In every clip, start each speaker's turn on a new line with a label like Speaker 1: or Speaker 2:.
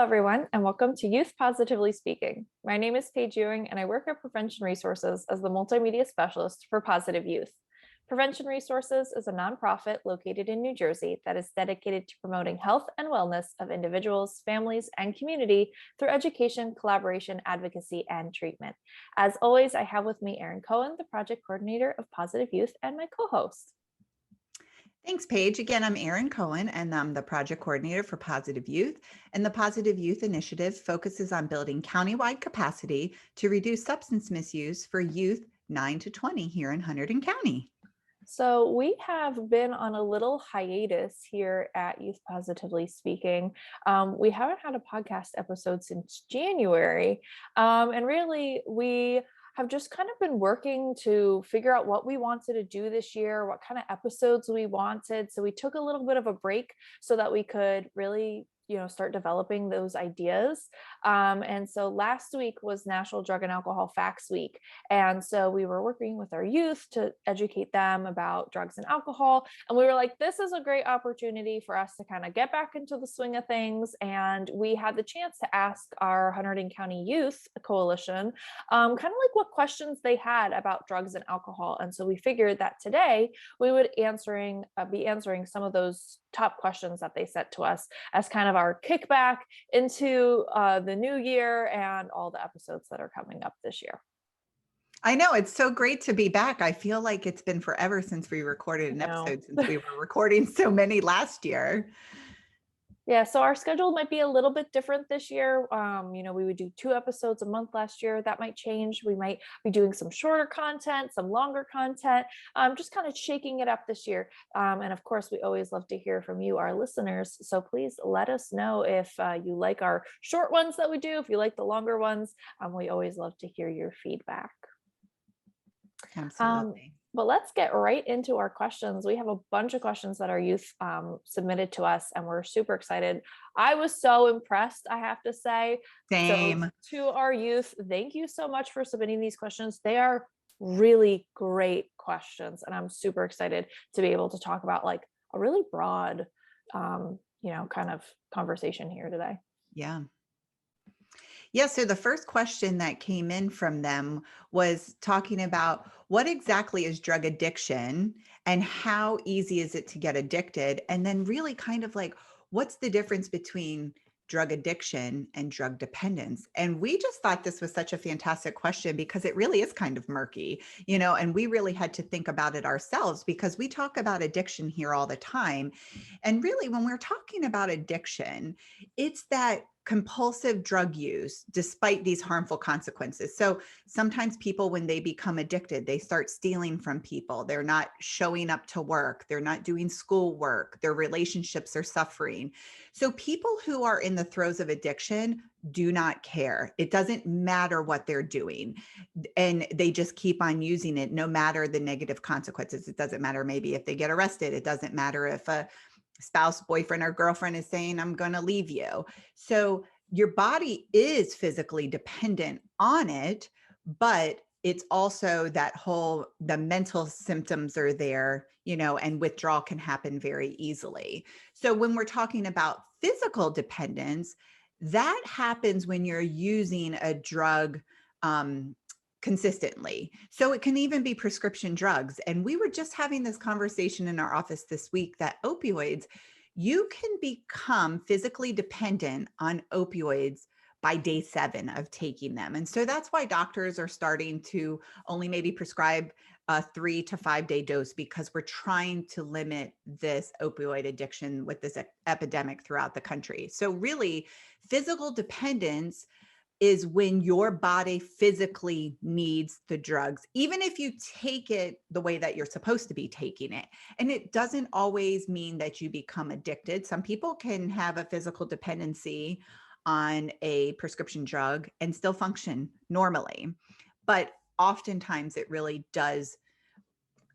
Speaker 1: Hello, everyone, and welcome to Youth Positively Speaking. My name is Paige Ewing, and I work at Prevention Resources as the multimedia specialist for Positive Youth. Prevention Resources is a nonprofit located in New Jersey that is dedicated to promoting health and wellness of individuals, families, and community through education, collaboration, advocacy, and treatment. As always, I have with me Erin Cohen, the project coordinator of Positive Youth, and my co-host.
Speaker 2: Thanks, Paige. Again, I'm Erin Cohen, and I'm the project coordinator for Positive Youth. And the Positive Youth Initiative focuses on building countywide capacity to reduce substance misuse for youth 9 to 20 here in Hunterdon County.
Speaker 1: So we have been on a little hiatus here at Youth Positively Speaking. We haven't had a podcast episode since January. And really, we have just kind of been working to figure out what we wanted to do this year, what kind of episodes we wanted. So we took a little bit of a break so that we could really start developing those ideas. And so last week was National Drug and Alcohol Facts Week. And so we were working with our youth to educate them about drugs and alcohol. And we were like, this is a great opportunity for us to kind of get back into the swing of things. And we had the chance to ask our Hunterdon County Youth Coalition kind of like what questions they had about drugs and alcohol. And so we figured that today we would be answering some of those top questions that they sent to us as kind of our kickback into the new year and all the episodes that are coming up this year.
Speaker 2: I know, it's so great to be back. I feel like it's been forever since we recorded an episode, since we were recording so many last year.
Speaker 1: Yeah, so our schedule might be a little bit different this year. We would do 2 episodes a month last year. That might change. We might be doing some shorter content, some longer content, just kind of shaking it up this year. And of course, we always love to hear from you, our listeners. So please let us know if you like our short ones that we do, if you like the longer ones. We always love to hear your feedback.
Speaker 2: Absolutely.
Speaker 1: But let's get right into our questions. We have a bunch of questions that our youth submitted to us, and we're super excited. I was so impressed, I have to say.
Speaker 2: Same.
Speaker 1: So to our youth, thank you so much for submitting these questions. They are really great questions, and I'm super excited to be able to talk about like a really broad, kind of conversation here today.
Speaker 2: Yeah. Yeah, so the first question that came in from them was talking about what exactly is drug addiction and how easy is it to get addicted? And then really kind of like, what's the difference between drug addiction and drug dependence? And we just thought this was such a fantastic question because it really is kind of murky, and we really had to think about it ourselves because we talk about addiction here all the time. And really, when we're talking about addiction, it's that compulsive drug use despite these harmful consequences. So sometimes people, when they become addicted, they start stealing from people. They're not showing up to work. They're not doing schoolwork. Their relationships are suffering. So people who are in the throes of addiction do not care. It doesn't matter what they're doing. And they just keep on using it no matter the negative consequences. It doesn't matter maybe if they get arrested. It doesn't matter if a spouse, boyfriend, or girlfriend is saying, I'm going to leave you. So your body is physically dependent on it, but it's also the mental symptoms are there, and withdrawal can happen very easily. So when we're talking about physical dependence, that happens when you're using a drug, consistently. So it can even be prescription drugs. And we were just having this conversation in our office this week that opioids, you can become physically dependent on opioids by day 7 of taking them. And so that's why doctors are starting to only maybe prescribe a 3 to 5 day dose because we're trying to limit this opioid addiction with this epidemic throughout the country. So really, physical dependence is when your body physically needs the drugs, even if you take it the way that you're supposed to be taking it. And it doesn't always mean that you become addicted. Some people can have a physical dependency on a prescription drug and still function normally. But oftentimes it really does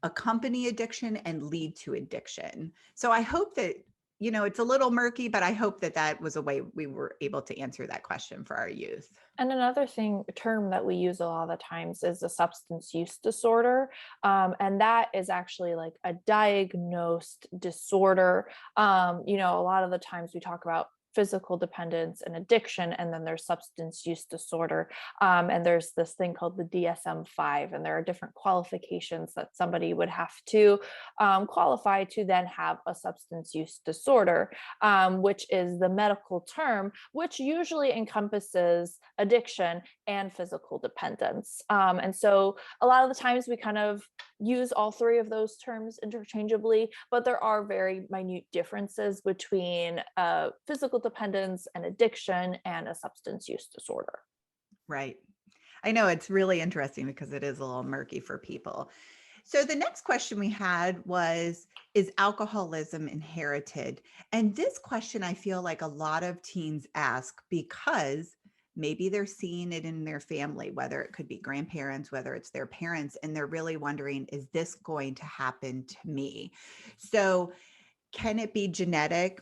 Speaker 2: accompany addiction and lead to addiction. So I hope that it's a little murky, but I hope that was a way we were able to answer that question for our youth.
Speaker 1: And another term that we use a lot of the times is a substance use disorder. And that is actually like a diagnosed disorder. A lot of the times we talk about physical dependence and addiction, and then there's substance use disorder. And there's this thing called the DSM-5, and there are different qualifications that somebody would have to qualify to then have a substance use disorder, which is the medical term, which usually encompasses addiction and physical dependence. And so a lot of the times we kind of use all three of those terms interchangeably, but there are very minute differences between physical dependence and addiction and a substance use disorder.
Speaker 2: Right. I know it's really interesting because it is a little murky for people. So the next question we had was, is alcoholism inherited? And this question I feel like a lot of teens ask because maybe they're seeing it in their family, whether it could be grandparents, whether it's their parents, and they're really wondering, is this going to happen to me? So can it be genetic?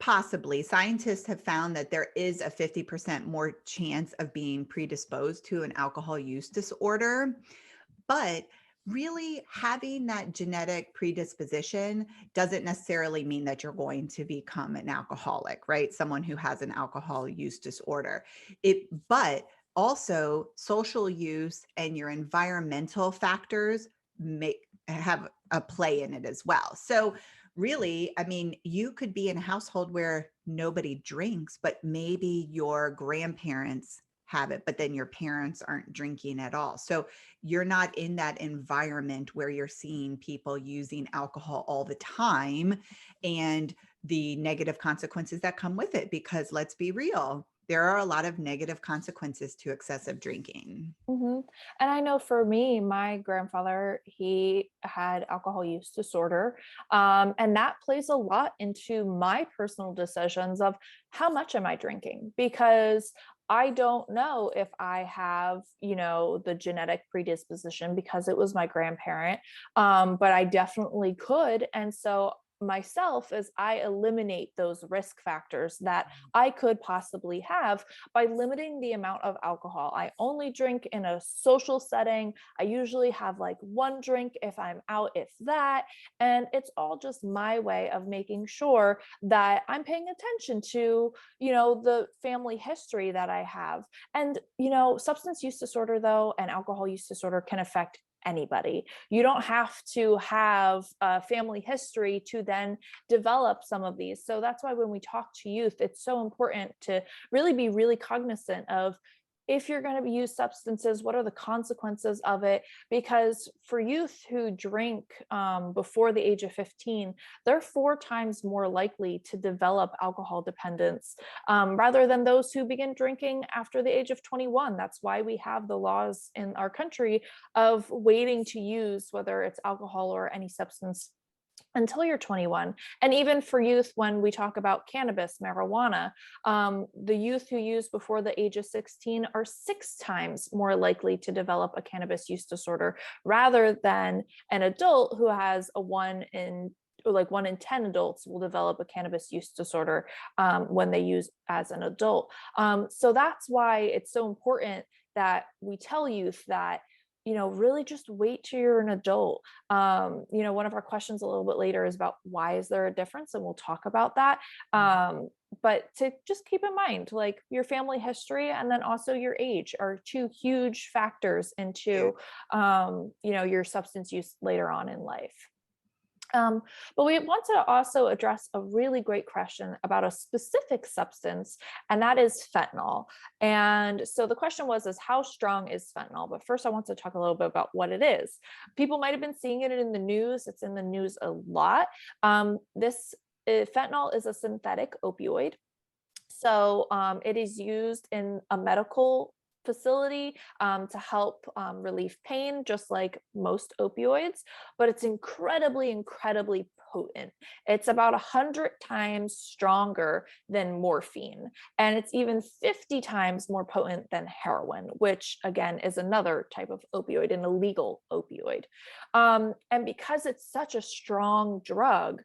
Speaker 2: Possibly. Scientists have found that there is a 50% more chance of being predisposed to an alcohol use disorder, but really having that genetic predisposition doesn't necessarily mean that you're going to become an alcoholic, right? Someone who has an alcohol use disorder. But also social use and your environmental factors have a play in it as well. So really, I mean, you could be in a household where nobody drinks, but maybe your grandparents have it, but then your parents aren't drinking at all. So you're not in that environment where you're seeing people using alcohol all the time and the negative consequences that come with it. Because let's be real, there are a lot of negative consequences to excessive drinking.
Speaker 1: And I know for me, my grandfather, he had alcohol use disorder. And that plays a lot into my personal decisions of how much am I drinking? Because I don't know if I have, the genetic predisposition because it was my grandparent, but I definitely could. And so myself, as I eliminate those risk factors that I could possibly have by limiting the amount of alcohol. I only drink in a social setting. I usually have like one drink if I'm out, if that. And it's all just my way of making sure that I'm paying attention to, the family history that I have. And, substance use disorder, though, and alcohol use disorder can affect anybody. You don't have to have a family history to then develop some of these. So that's why when we talk to youth, it's so important to really be really cognizant of, if you're going to use substances, what are the consequences of it? Because for youth who drink before the age of 15, they're 4 times more likely to develop alcohol dependence rather than those who begin drinking after the age of 21. That's why we have the laws in our country of waiting to use, whether it's alcohol or any substance, until you're 21. And even for youth, when we talk about cannabis, marijuana, the youth who use before the age of 16 are 6 times more likely to develop a cannabis use disorder rather than an adult who has 1 in 10 adults will develop a cannabis use disorder when they use as an adult. So that's why it's so important that we tell youth that, really just wait till you're an adult. One of our questions a little bit later is about why is there a difference? And we'll talk about that. But to just keep in mind, like your family history and then also your age are 2 huge factors into, your substance use later on in life. But we want to also address a really great question about a specific substance, and that is fentanyl. And so the question was, how strong is fentanyl? But first I want to talk a little bit about what it is. People might've been seeing it in the news. It's in the news a lot. Fentanyl is a synthetic opioid. So it is used in a medical facility to help relieve pain, just like most opioids, but it's incredibly, incredibly potent. It's about 100 times stronger than morphine, and it's even 50 times more potent than heroin, which again is another type of opioid, an illegal opioid. And because it's such a strong drug,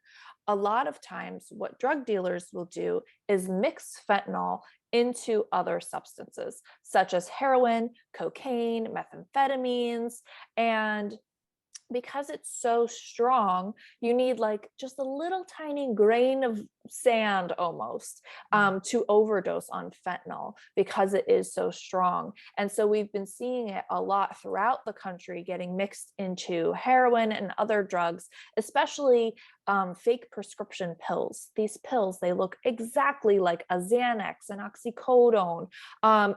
Speaker 1: a lot of times what drug dealers will do is mix fentanyl into other substances, such as heroin, cocaine, methamphetamines, and because it's so strong, you need like just a little tiny grain of sand almost to overdose on fentanyl because it is so strong. And so we've been seeing it a lot throughout the country getting mixed into heroin and other drugs, especially fake prescription pills. These pills, they look exactly like a Xanax, an oxycodone,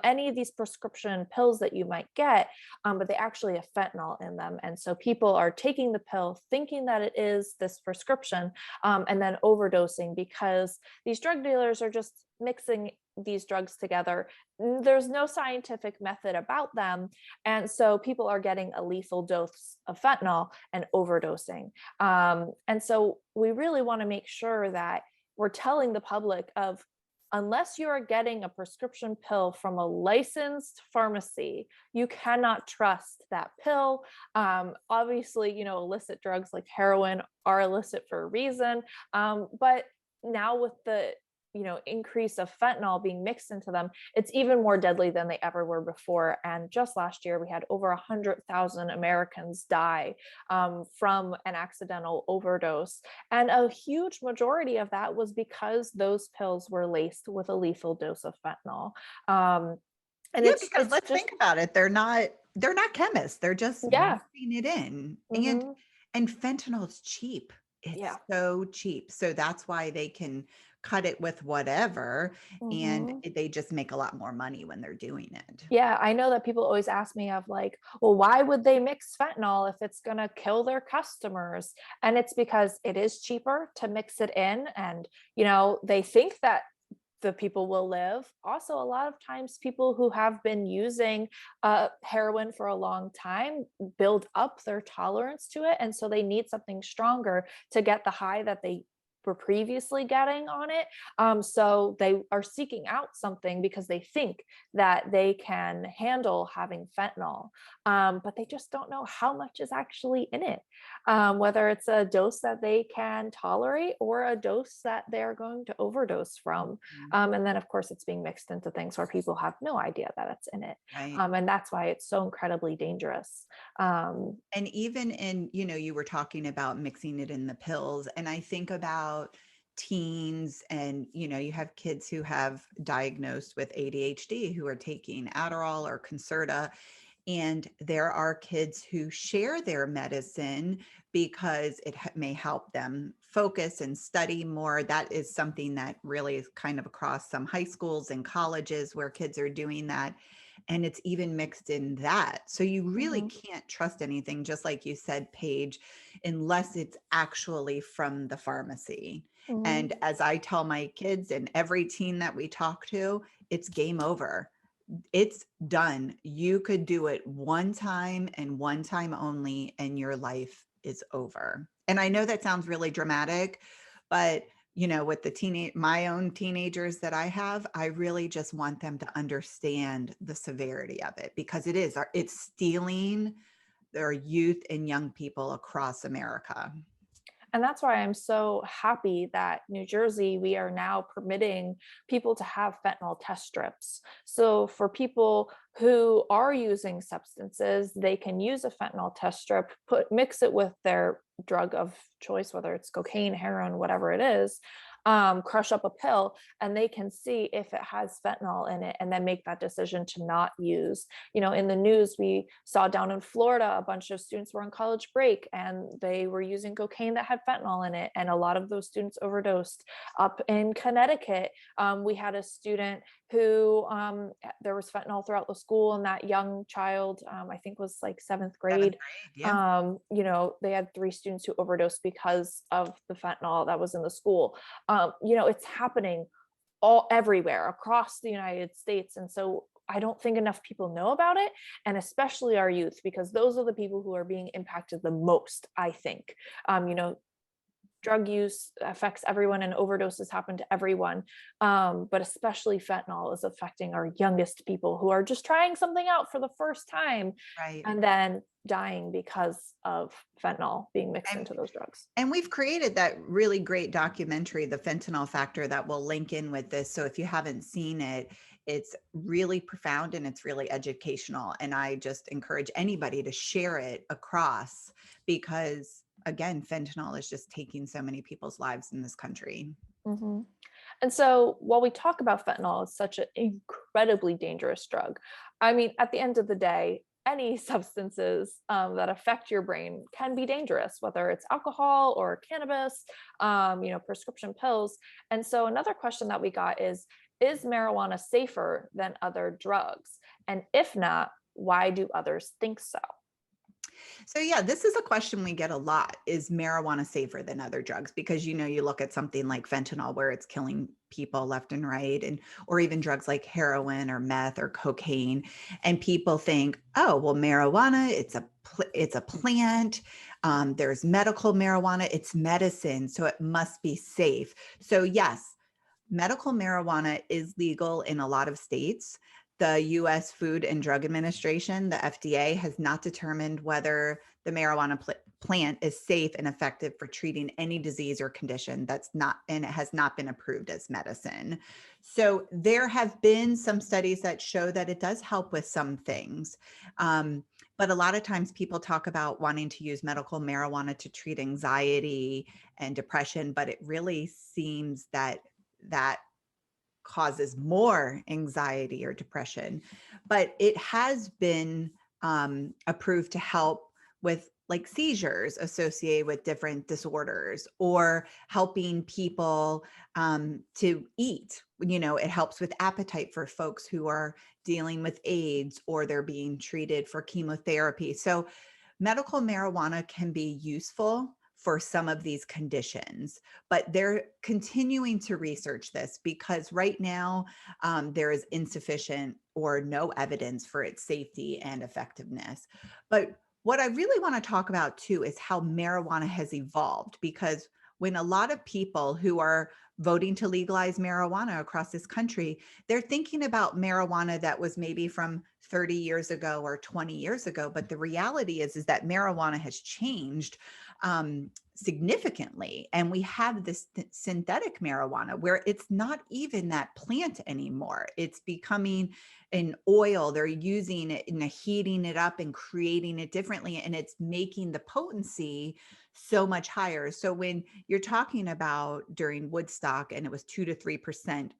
Speaker 1: any of these prescription pills that you might get, but they actually have fentanyl in them. And so people are taking the pill thinking that it is this prescription, and then overdosing because these drug dealers are just mixing these drugs together. There's no scientific method about them. And so people are getting a lethal dose of fentanyl and overdosing. And so we really want to make sure that we're telling the public of, unless you are getting a prescription pill from a licensed pharmacy, you cannot trust that pill. Obviously, you know, illicit drugs like heroin are illicit for a reason. But now with the increase of fentanyl being mixed into them, it's even more deadly than they ever were before. And just last year, we had over 100,000 Americans die from an accidental overdose. And a huge majority of that was because those pills were laced with a lethal dose of fentanyl. And
Speaker 2: Yeah,
Speaker 1: it's
Speaker 2: because let's
Speaker 1: just,
Speaker 2: think about it. They're not chemists. They're just
Speaker 1: yeah.
Speaker 2: mixing it in.
Speaker 1: Mhm.
Speaker 2: And fentanyl is cheap. It's
Speaker 1: Yeah.
Speaker 2: so cheap. So that's why they can cut it with whatever, and
Speaker 1: Mhm.
Speaker 2: they just make a lot more money when they're doing it.
Speaker 1: Yeah, I know that people always ask me of like, well, why would they mix fentanyl if it's going to kill their customers? And it's because it is cheaper to mix it in. And, they think that the people will live. Also, a lot of times people who have been using heroin for a long time build up their tolerance to it. And so they need something stronger to get the high that they were previously getting on it. So they are seeking out something because they think that they can handle having fentanyl, but they just don't know how much is actually in it, whether it's a dose that they can tolerate or a dose that they're going to overdose from.
Speaker 2: Mhm.
Speaker 1: And then, of course, it's being mixed into things where people have no idea that it's in it.
Speaker 2: Right.
Speaker 1: And that's why it's so incredibly dangerous.
Speaker 2: And even in, you were talking about mixing it in the pills. And I think about teens and, you have kids who have diagnosed with ADHD who are taking Adderall or Concerta. And there are kids who share their medicine because it may help them focus and study more. That is something that really is kind of across some high schools and colleges where kids are doing that. And it's even mixed in that. So you really
Speaker 1: Mhm.
Speaker 2: can't trust anything, just like you said, Paige, unless it's actually from the pharmacy.
Speaker 1: Mhm.
Speaker 2: And as I tell my kids and every teen that we talk to, it's game over. It's done. You could do it one time and one time only, and your life is over. And I know that sounds really dramatic, but with my own teenagers that I have, I really just want them to understand the severity of it, because it's stealing their youth and young people across America.
Speaker 1: And that's why I'm so happy that New Jersey, we are now permitting people to have fentanyl test strips. So for people who are using substances, they can use a fentanyl test strip, mix it with their drug of choice, whether it's cocaine, heroin, whatever it is, crush up a pill, and they can see if it has fentanyl in it and then make that decision to not use. In the news, we saw down in Florida, a bunch of students were on college break and they were using cocaine that had fentanyl in it. And a lot of those students overdosed. Up in Connecticut, we had a student who there was fentanyl throughout the school, and that young child, I think was like seventh
Speaker 2: Seventh
Speaker 1: grade.
Speaker 2: grade, yeah.
Speaker 1: They had 3 students who overdosed because of the fentanyl that was in the school. It's happening everywhere across the United States. And so I don't think enough people know about it, and especially our youth, because those are the people who are being impacted the most, I think. Drug use affects everyone and overdoses happen to everyone. But especially fentanyl is affecting our youngest people who are just trying something out for the first time
Speaker 2: Right.
Speaker 1: and then dying because of fentanyl being mixed
Speaker 2: And
Speaker 1: into those drugs.
Speaker 2: And we've created that really great documentary, The Fentanyl Factor, that will link in with this. So if you haven't seen it, it's really profound and it's really educational. And I just encourage anybody to share it across, because again, fentanyl is just taking so many people's lives in this country.
Speaker 1: Mhm. And so while we talk about fentanyl, it's such an incredibly dangerous drug. I mean, at the end of the day, any substances that affect your brain can be dangerous, whether it's alcohol or cannabis, prescription pills. And so another question that we got is marijuana safer than other drugs? And if not, why do others think so?
Speaker 2: So yeah, this is a question we get a lot. Is marijuana safer than other drugs? Because you look at something like fentanyl where it's killing people left and right, and or even drugs like heroin or meth or cocaine, and people think, oh, well, marijuana, it's a plant. There's medical marijuana, it's medicine, so it must be safe. So yes, medical marijuana is legal in a lot of states. The US Food and Drug Administration, the FDA, has not determined whether the marijuana plant is safe and effective for treating any disease or condition and it has not been approved as medicine. So there have been some studies that show that it does help with some things. But a lot of times people talk about wanting to use medical marijuana to treat anxiety and depression, but it really seems that causes more anxiety or depression. But it has been approved to help with like seizures associated with different disorders, or helping people to eat. It helps with appetite for folks who are dealing with AIDS or they're being treated for chemotherapy. So medical marijuana can be useful for some of these conditions, but they're continuing to research this because right now there is insufficient or no evidence for its safety and effectiveness. But what I really want to talk about too is how marijuana has evolved, because when a lot of people who are voting to legalize marijuana across this country, they're thinking about marijuana that was maybe from 30 years ago or 20 years ago. But the reality is that marijuana has changed significantly. And we have this synthetic marijuana where it's not even that plant anymore. It's becoming an oil. They're using it and heating it up and creating it differently. And it's making the potency so much higher. So when you're talking about during Woodstock and it was 2 to 3%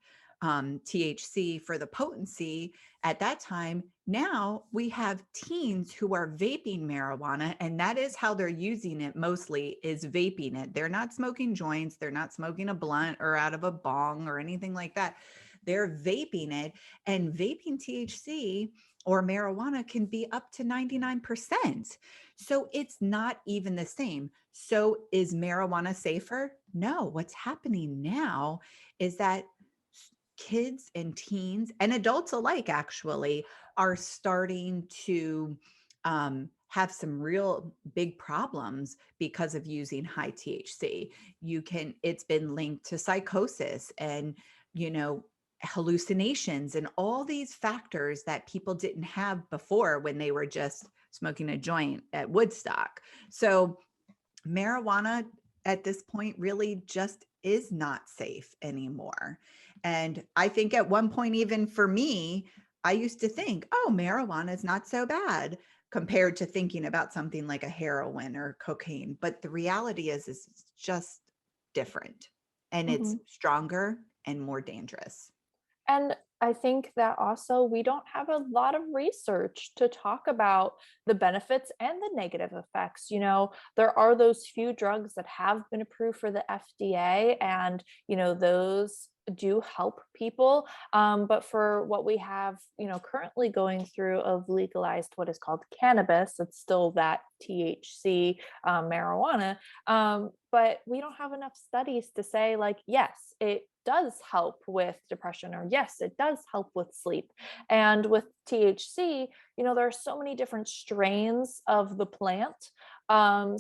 Speaker 2: THC for the potency at that time, now we have teens who are vaping marijuana, and that is how they're using it mostly, is vaping it. They're not smoking joints, they're not smoking a blunt or out of a bong or anything like that. They're vaping it, and vaping THC or marijuana can be up to 99%. So it's not even the same. So is marijuana safer? No. What's happening now is that kids and teens and adults alike actually are starting to have some real big problems because of using high THC. It's been linked to psychosis and, hallucinations and all these factors that people didn't have before when they were just smoking a joint at Woodstock. So marijuana at this point really just is not safe anymore. And I think at one point, even for me, I used to think, oh, marijuana is not so bad compared to thinking about something like a heroin or cocaine. But the reality is it's just different, and it's
Speaker 1: Mhm.
Speaker 2: stronger and more dangerous.
Speaker 1: And I think that also we don't have a lot of research to talk about the benefits and the negative effects. There are those few drugs that have been approved for the FDA, and, those do help people. But for what we have, currently going through of legalized what is called cannabis, it's still that THC marijuana. But we don't have enough studies to say, like, yes, it does help with depression, or yes, it does help with sleep. And with THC, there are so many different strains of the plant. And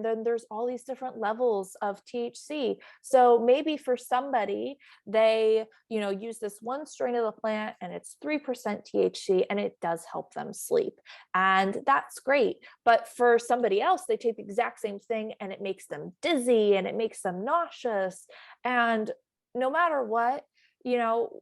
Speaker 1: then there's all these different levels of THC. So maybe for somebody, they, use this one strain of the plant and it's 3% THC and it does help them sleep. And that's great. But for somebody else, they take the exact same thing and it makes them dizzy and it makes them nauseous. And no matter what,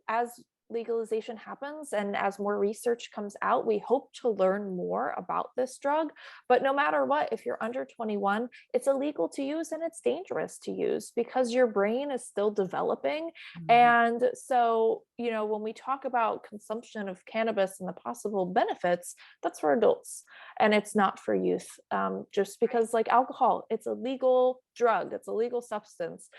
Speaker 1: as legalization happens and as more research comes out, we hope to learn more about this drug. But no matter what, if you're under 21, it's illegal to use and it's dangerous to use because your brain is still developing.
Speaker 2: Mhm.
Speaker 1: And so, when we talk about consumption of cannabis and the possible benefits, that's for adults and it's not for youth. Just because, like alcohol, it's a legal drug, it's a legal substance,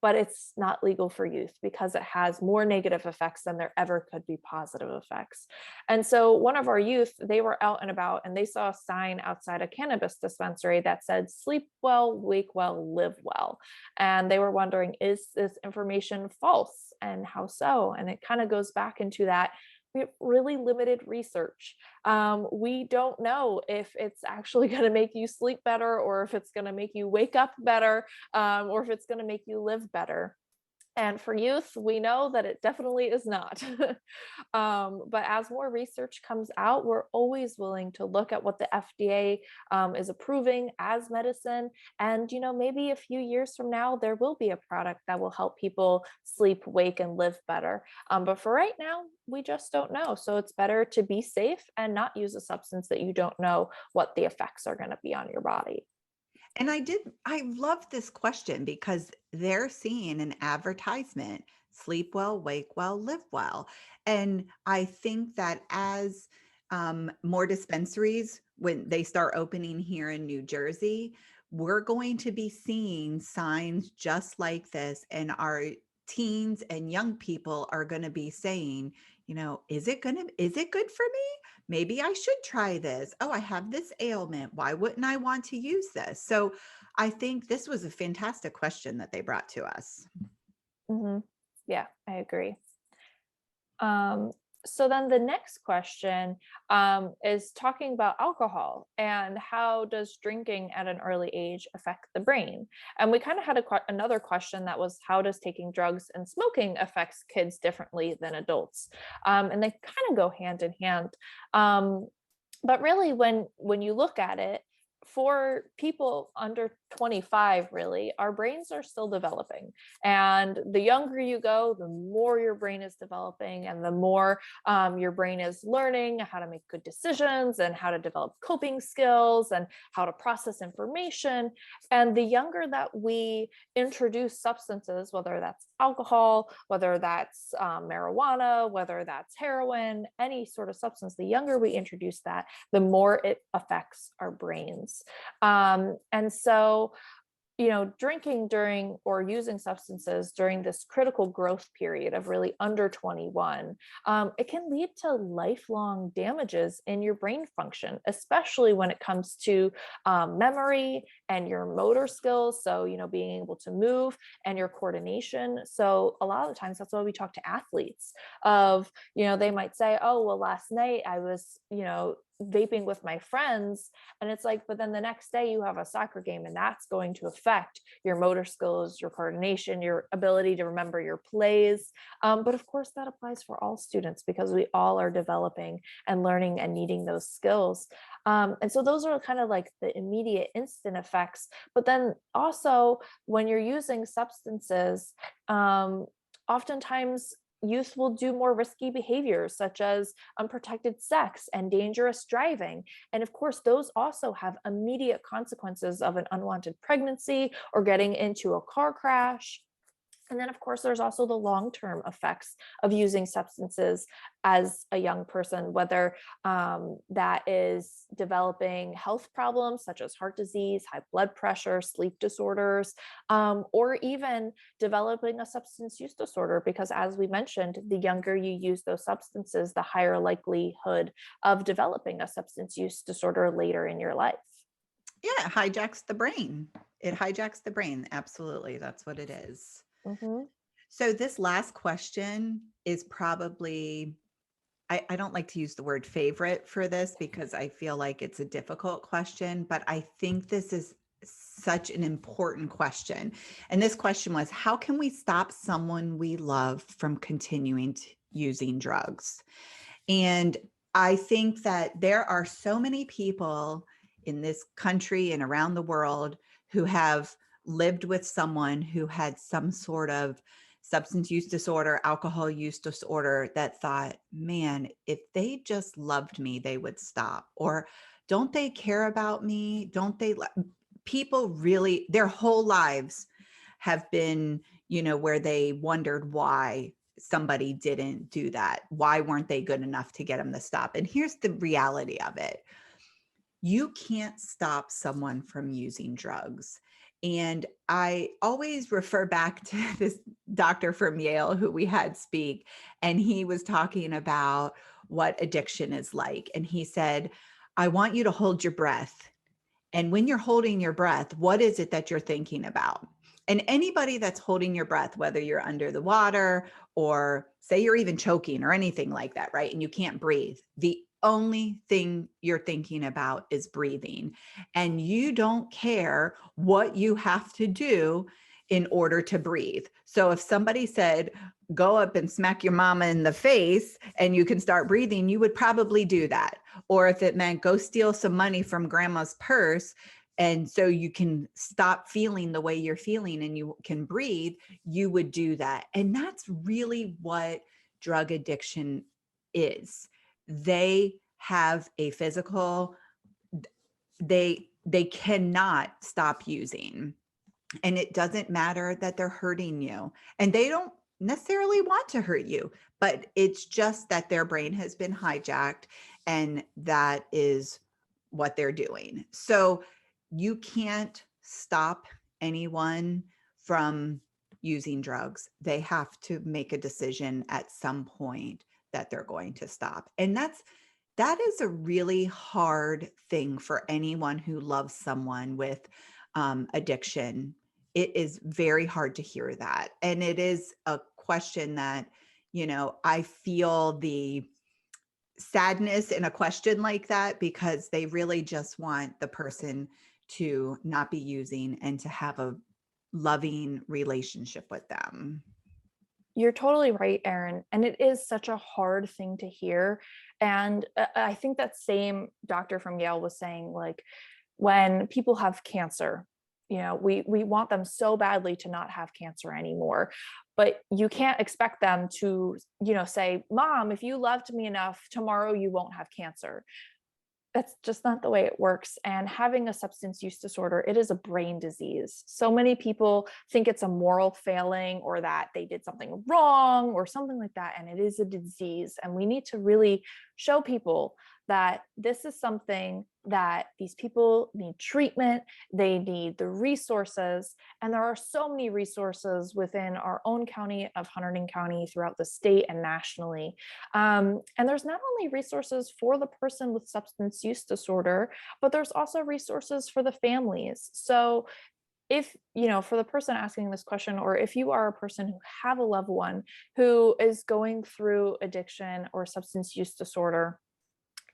Speaker 1: but it's not legal for youth because it has more negative effects than there ever could be positive effects. And so one of our youth, they were out and about and they saw a sign outside a cannabis dispensary that said, sleep well, wake well, live well. And they were wondering, is this information false and how so? And it kind of goes back into that. We have really limited research. We don't know if it's actually going to make you sleep better or if it's going to make you wake up better, or if it's going to make you live better. And for youth, we know that it definitely is not. But as more research comes out, we're always willing to look at what the FDA is approving as medicine. And, maybe a few years from now, there will be a product that will help people sleep, wake, and live better. But for right now, we just don't know. So it's better to be safe and not use a substance that you don't know what the effects are going to be on your body.
Speaker 2: And I love this question because they're seeing an advertisement, sleep well, wake well, live well. And I think that as more dispensaries, when they start opening here in New Jersey, we're going to be seeing signs just like this. And our teens and young people are going to be saying, is it good for me? Maybe I should try this. Oh, I have this ailment. Why wouldn't I want to use this? So I think this was a fantastic question that they brought to us.
Speaker 1: Hmm. Yeah, I agree. Um, so then the next question is talking about alcohol and how does drinking at an early age affect the brain? And we kind of had another question that was, how does taking drugs and smoking affects kids differently than adults? And they kind of go hand in hand. But really, when you look at it, for people under 25, really, our brains are still developing. And the younger you go, the more your brain is developing and the more your brain is learning how to make good decisions and how to develop coping skills and how to process information. And the younger that we introduce substances, whether that's alcohol, whether that's marijuana, whether that's heroin, any sort of substance, the younger we introduce that, the more it affects our brains. And so, drinking during or using substances during this critical growth period of really under 21, it can lead to lifelong damages in your brain function, especially when it comes to memory and your motor skills. So, being able to move and your coordination. So a lot of the times that's why we talk to athletes of, they might say, oh, well, last night I was, vaping with my friends. And it's like, but then the next day you have a soccer game and that's going to affect your motor skills, your coordination, your ability to remember your plays. But of course that applies for all students because we all are developing and learning and needing those skills. And so those are kind of like the immediate instant effects. But then also when you're using substances, oftentimes youth will do more risky behaviors such as unprotected sex and dangerous driving. And of course, those also have immediate consequences of an unwanted pregnancy or getting into a car crash. And then, of course, there's also the long-term effects of using substances as a young person, whether that is developing health problems such as heart disease, high blood pressure, sleep disorders, or even developing a substance use disorder. Because as we mentioned, the younger you use those substances, the higher likelihood of developing a substance use disorder later in your life.
Speaker 2: Yeah, it hijacks the brain. It hijacks the brain. Absolutely. That's what it is.
Speaker 1: Mm-hmm.
Speaker 2: So this last question is probably, I don't like to use the word favorite for this because I feel like it's a difficult question, but I think this is such an important question. And this question was, how can we stop someone we love from continuing using drugs? And I think that there are so many people in this country and around the world who have lived with someone who had some sort of substance use disorder, alcohol use disorder, that thought, man, if they just loved me, they would stop. Or don't they care about me? Don't they? People really, their whole lives have been, where they wondered why somebody didn't do that. Why weren't they good enough to get them to stop? And here's the reality of it. You can't stop someone from using drugs. And I always refer back to this doctor from Yale who we had speak, and he was talking about what addiction is like. And he said, I want you to hold your breath. And when you're holding your breath, what is it that you're thinking about? And anybody that's holding your breath, whether you're under the water or say you're even choking or anything like that, right? And you can't breathe, the only thing you're thinking about is breathing. And you don't care what you have to do in order to breathe. So if somebody said, go up and smack your mama in the face and you can start breathing, you would probably do that. Or if it meant go steal some money from grandma's purse, and so you can stop feeling the way you're feeling and you can breathe, you would do that. And that's really what drug addiction is. They have a physical, they cannot stop using. And it doesn't matter that they're hurting you. And they don't necessarily want to hurt you, but it's just that their brain has been hijacked and that is what they're doing. So you can't stop anyone from using drugs. They have to make a decision at some point that they're going to stop. And that is a really hard thing for anyone who loves someone with addiction. It is very hard to hear that. And it is a question that, I feel the sadness in a question like that, because they really just want the person to not be using and to have a loving relationship with them.
Speaker 1: You're totally right, Erin. And it is such a hard thing to hear. And I think that same doctor from Yale was saying, like, when people have cancer, we want them so badly to not have cancer anymore. But you can't expect them to, say, Mom, if you loved me enough, tomorrow you won't have cancer. That's just not the way it works. And having a substance use disorder, it is a brain disease. So many people think it's a moral failing or that they did something wrong or something like that. And it is a disease. And we need to really show people that this is something that these people need treatment, they need the resources. And there are so many resources within our own county of Hunterdon County, throughout the state and nationally. And there's not only resources for the person with substance use disorder, but there's also resources for the families. So if, for the person asking this question, or if you are a person who have a loved one who is going through addiction or substance use disorder,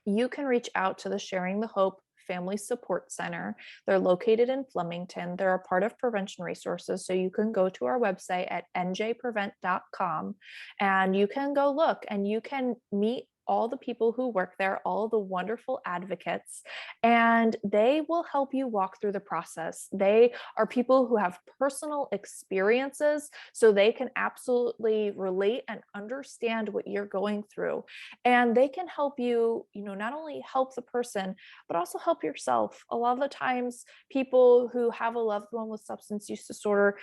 Speaker 1: you can reach out to the Sharing the Hope Family Support Center. They're located in Flemington. They're a part of Prevention Resources. So you can go to our website at njprevent.com and you can go look and you can meet all the people who work there, all the wonderful advocates, and they will help you walk through the process. They are people who have personal experiences, so they can absolutely relate and understand what you're going through. And they can help you, not only help the person, but also help yourself. A lot of the times, people who have a loved one with substance use disorder,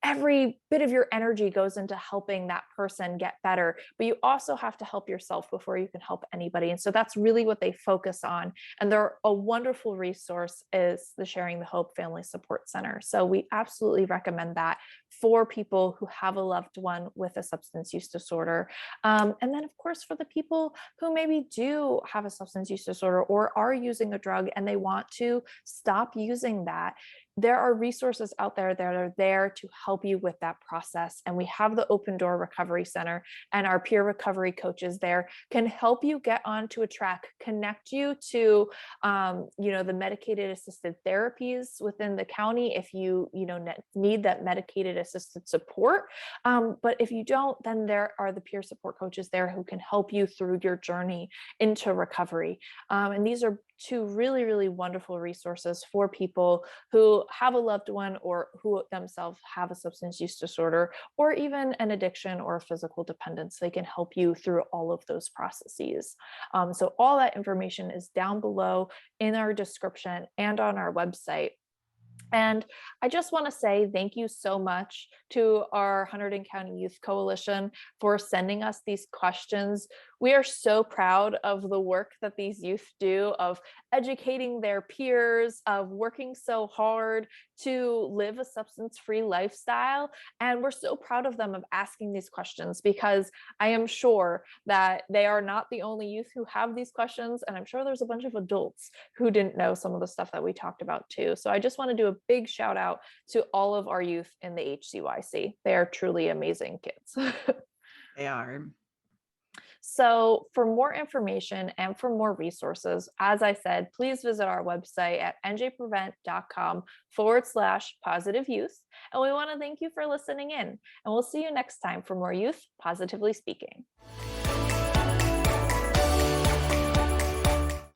Speaker 1: every bit of your energy goes into helping that person get better, but you also have to help yourself before you can help anybody. And so that's really what they focus on. And they're a wonderful resource is the Sharing the Hope Family Support Center. So we absolutely recommend that for people who have a loved one with a substance use disorder. And then of course, for the people who maybe do have a substance use disorder or are using a drug and they want to stop using that, there are resources out there that are there to help you with that process. And we have the Open Door Recovery Center, and our peer recovery coaches there can help you get onto a track, connect you to, the medicated assisted therapies within the county if you, need that medicated assisted support. But if you don't, then there are the peer support coaches there who can help you through your journey into recovery. And these are two really, really wonderful resources for people who have a loved one or who themselves have a substance use disorder or even an addiction or a physical dependence. They can help you through all of those processes. So all that information is down below in our description and on our website. And I just want to say thank you so much to our Hunterdon County Youth Coalition for sending us these questions. We are so proud of the work that these youth do, of educating their peers, of working so hard to live a substance-free lifestyle. And we're so proud of them of asking these questions, because I am sure that they are not the only youth who have these questions. And I'm sure there's a bunch of adults who didn't know some of the stuff that we talked about too. So I just want to do a big shout out to all of our youth in the HCYC. They are truly amazing kids.
Speaker 2: They are.
Speaker 1: So for more information and for more resources, as I said, please visit our website at njprevent.com/positive youth. And we want to thank you for listening in. And we'll see you next time for more Youth Positively Speaking.